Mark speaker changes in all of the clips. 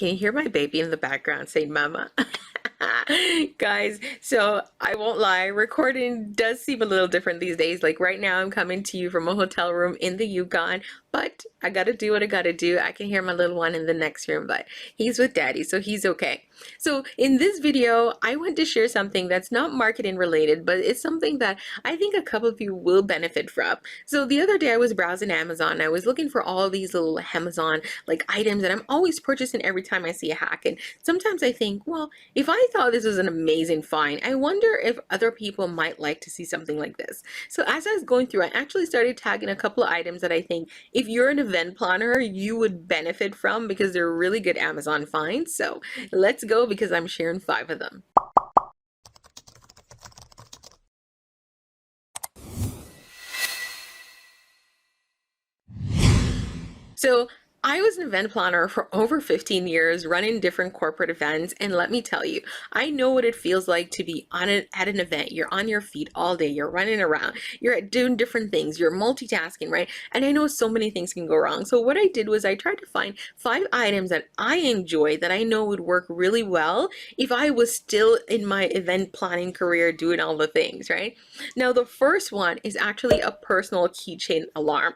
Speaker 1: Can you hear my baby in the background saying mama? Guys, so I won't lie, recording does seem a little different these days. Like right now, I'm coming to you from a hotel room in the Yukon, but I gotta do what I gotta do. I can hear my little one in the next room, but he's with daddy, so he's okay. So in this video, I want to share something that's not marketing related, but it's something that I think a couple of you will benefit from. So the other day I was browsing Amazon and I was looking for all these little Amazon like items that I'm always purchasing every time I see a hack. And sometimes I think, well, if I thought this was an amazing find, I wonder if other people might like to see something like this. So as I was going through, I actually started tagging a couple of items that I think if you're an event planner, you would benefit from because they're really good Amazon finds. So let's go because I'm sharing 5 of them. So I was an event planner for over 15 years, running different corporate events, and let me tell you, I know what it feels like to be at an event. You're on your feet all day, you're running around, you're doing different things, you're multitasking, right? And I know so many things can go wrong. So what I did was I tried to find 5 items that I enjoy that I know would work really well if I was still in my event planning career doing all the things, right? Now, the first one is actually a personal keychain alarm.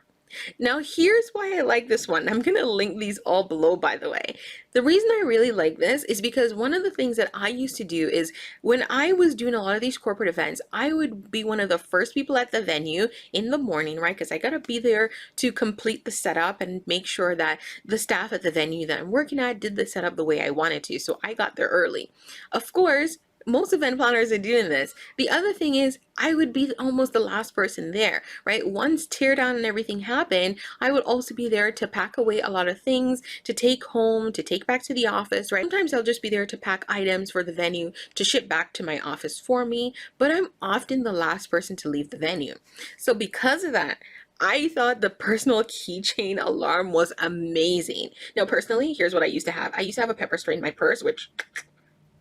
Speaker 1: Now, here's why I like this one. I'm going to link these all below, by the way. The reason I really like this is because one of the things that I used to do is when I was doing a lot of these corporate events, I would be one of the first people at the venue in the morning, right? Because I got to be there to complete the setup and make sure that the staff at the venue that I'm working at did the setup the way I wanted to. So I got there early. Of course, most event planners are doing this. The other thing is I would be almost the last person there, right? Once tear down and everything happened, I would also be there to pack away a lot of things to take home, to take back to the office, right? Sometimes I'll just be there to pack items for the venue to ship back to my office for me, but I'm often the last person to leave the venue. So because of that, I thought the personal keychain alarm was amazing. Now, personally, here's what I used to have. I used to have a pepper spray in my purse, which,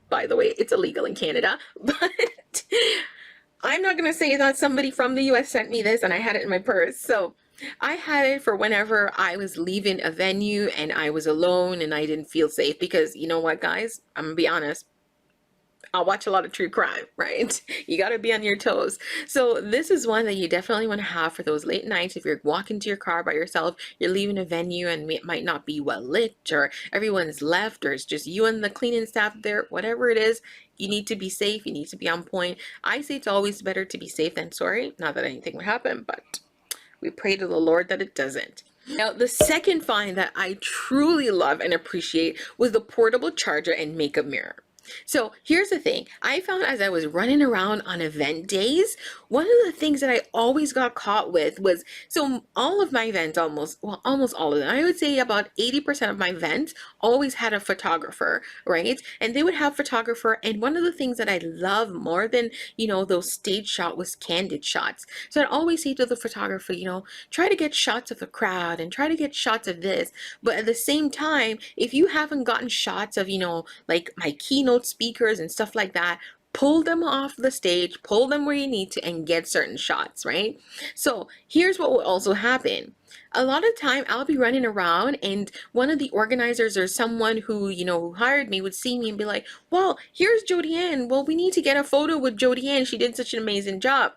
Speaker 1: by the way, it's illegal in Canada, but I'm not going to say that somebody from the US sent me this and I had it in my purse. So I had it for whenever I was leaving a venue and I was alone and I didn't feel safe because you know what, guys, I'm going to be honest. I'll watch a lot of true crime, right? You got to be on your toes. So this is one that you definitely want to have for those late nights. If you're walking to your car by yourself, you're leaving a venue and it might not be well lit or everyone's left or it's just you and the cleaning staff there, whatever it is, you need to be safe. You need to be on point. I say it's always better to be safe than sorry. Not that anything would happen, but we pray to the Lord that it doesn't. Now, the second find that I truly love and appreciate was the portable charger and makeup mirror. So here's the thing. I found as I was running around on event days, one of the things that I always got caught with was, so all of my events, almost all of them, I would say about 80% of my events always had a photographer, right? And they would have photographer. And one of the things that I love more than, those stage shot was candid shots. So I'd always say to the photographer, try to get shots of the crowd and try to get shots of this. But at the same time, if you haven't gotten shots of, like my keynote speakers and stuff like that, pull them off the stage, pull them where you need to and get certain shots, right? So here's what will also happen. A lot of time I'll be running around and one of the organizers or someone who, who hired me would see me and be like, well, here's Jody Ann. Well, we need to get a photo with Jody Ann. She did such an amazing job.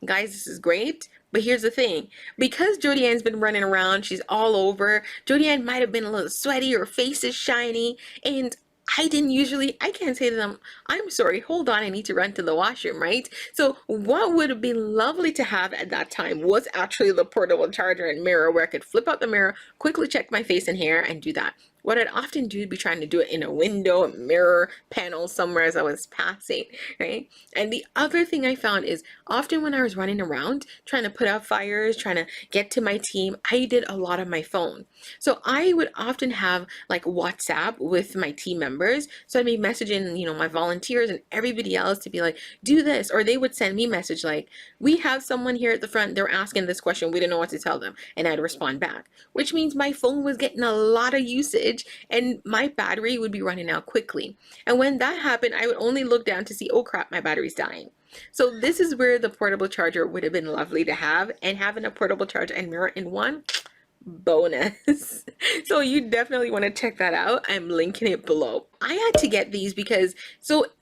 Speaker 1: Guys, this is great. But here's the thing, because Jody Ann's been running around, she's all over, Jody Ann might have been a little sweaty, her face is shiny, and I can't say to them, I'm sorry, hold on, I need to run to the washroom, right? So what would have been lovely to have at that time was actually the portable charger and mirror where I could flip out the mirror, quickly check my face and hair and do that. What I'd often do would be trying to do it in a window, a mirror panel somewhere as I was passing, right? And the other thing I found is often when I was running around trying to put out fires, trying to get to my team, I did a lot on my phone. So I would often have like WhatsApp with my team members. So I'd be messaging, my volunteers and everybody else to be like, do this. Or they would send me a message like, we have someone here at the front, they're asking this question, we don't know what to tell them. And I'd respond back, which means my phone was getting a lot of usage and my battery would be running out quickly. And when that happened, I would only look down to see, oh crap, my battery's dying. So this is where the portable charger would have been lovely to have, and having a portable charger and mirror in one, bonus. So you definitely want to check that out. I'm linking it below. I had to get these because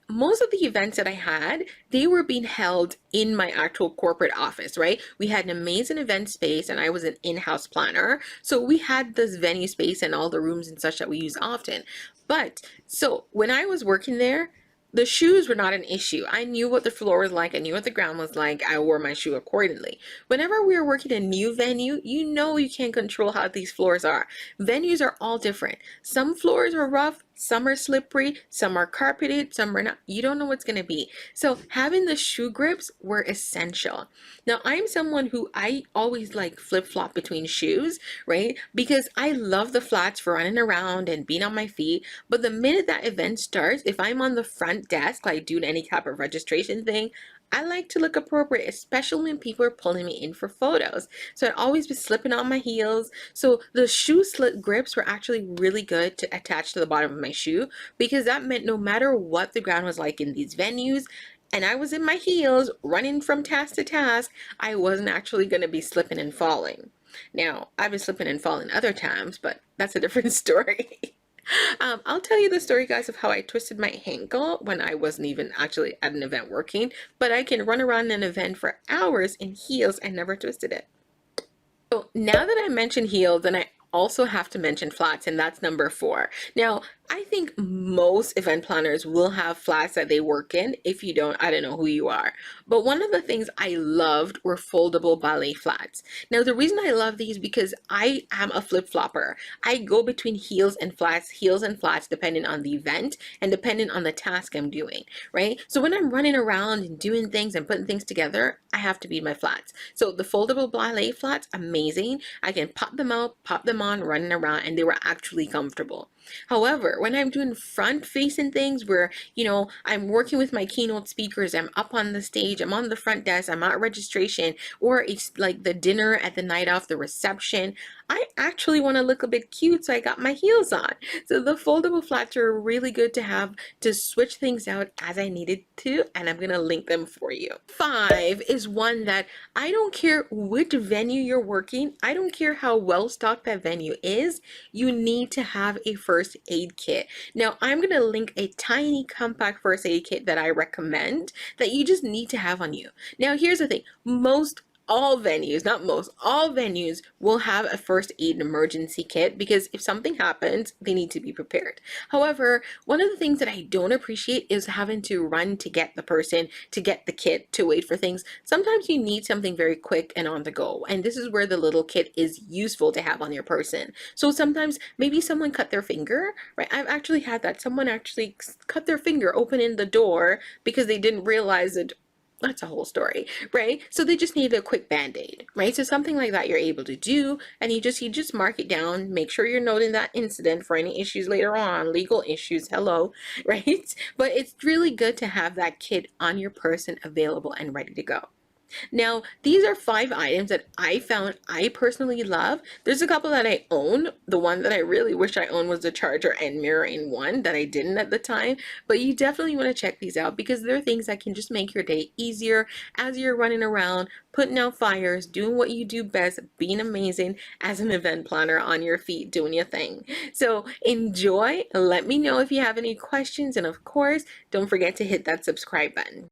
Speaker 1: most of the events that I had, they were being held in my actual corporate office, right? We had an amazing event space and I was an in-house planner. So we had this venue space and all the rooms and such that we use often. But so when I was working there, the shoes were not an issue. I knew what the floor was like. I knew what the ground was like. I wore my shoe accordingly. Whenever we were working a new venue, you know you can't control how these floors are. Venues are all different. Some floors are rough, some are slippery, some are carpeted, some are not. You don't know what's going to be. So having the shoe grips were essential. Now, I'm someone who I always like flip-flop between shoes, right? Because I love the flats for running around and being on my feet. But the minute that event starts, if I'm on the front desk, like doing any type of registration thing, I like to look appropriate, especially when people are pulling me in for photos. So I'd always be slipping on my heels. So the shoe slit grips were actually really good to attach to the bottom of my shoe, because that meant no matter what the ground was like in these venues, and I was in my heels running from task to task, I wasn't actually going to be slipping and falling. Now, I've been slipping and falling other times, but that's a different story. I'll tell you the story, guys, of how I twisted my ankle when I wasn't even actually at an event working, but I can run around an event for hours in heels and never twisted it. So now that I mentioned heels, then I also have to mention flats, and that's number 4. Now, I think most event planners will have flats that they work in. If you don't, I don't know who you are. But one of the things I loved were foldable ballet flats. Now, the reason I love these because I am a flip-flopper. I go between heels and flats, depending on the event and depending on the task I'm doing, right? So when I'm running around and doing things and putting things together, I have to be in my flats. So the foldable ballet flats, amazing. I can pop them out, pop them on, running around, and they were actually comfortable. However, when I'm doing front facing things where, I'm working with my keynote speakers, I'm up on the stage, I'm on the front desk, I'm at registration, or it's like the dinner at the night of, the reception, I actually want to look a bit cute, so I got my heels on. So the foldable flats are really good to have to switch things out as I needed to, and I'm going to link them for you. 5 is one that I don't care which venue you're working, I don't care how well stocked that venue is, you need to have a first aid kit. Now, I'm going to link a tiny compact first aid kit that I recommend that you just need to have on you. Now, here's the thing. All venues, not most, all venues will have a first aid emergency kit because if something happens, they need to be prepared. However, one of the things that I don't appreciate is having to run to get the person, to get the kit, to wait for things. Sometimes you need something very quick and on the go, and this is where the little kit is useful to have on your person. So sometimes maybe someone cut their finger, right? I've actually had that. Someone actually cut their finger opening the door because they didn't realize it. That's a whole story, right? So they just need a quick band-aid, right? So something like that you're able to do, and you just mark it down, make sure you're noting that incident for any issues later on, legal issues, hello, right? But it's really good to have that kit on your person available and ready to go. Now, these are 5 items that I found I personally love. There's a couple that I own. The one that I really wish I owned was the charger and mirror in one that I didn't at the time. But you definitely want to check these out because they're things that can just make your day easier as you're running around, putting out fires, doing what you do best, being amazing as an event planner on your feet, doing your thing. So enjoy. Let me know if you have any questions. And of course, don't forget to hit that subscribe button.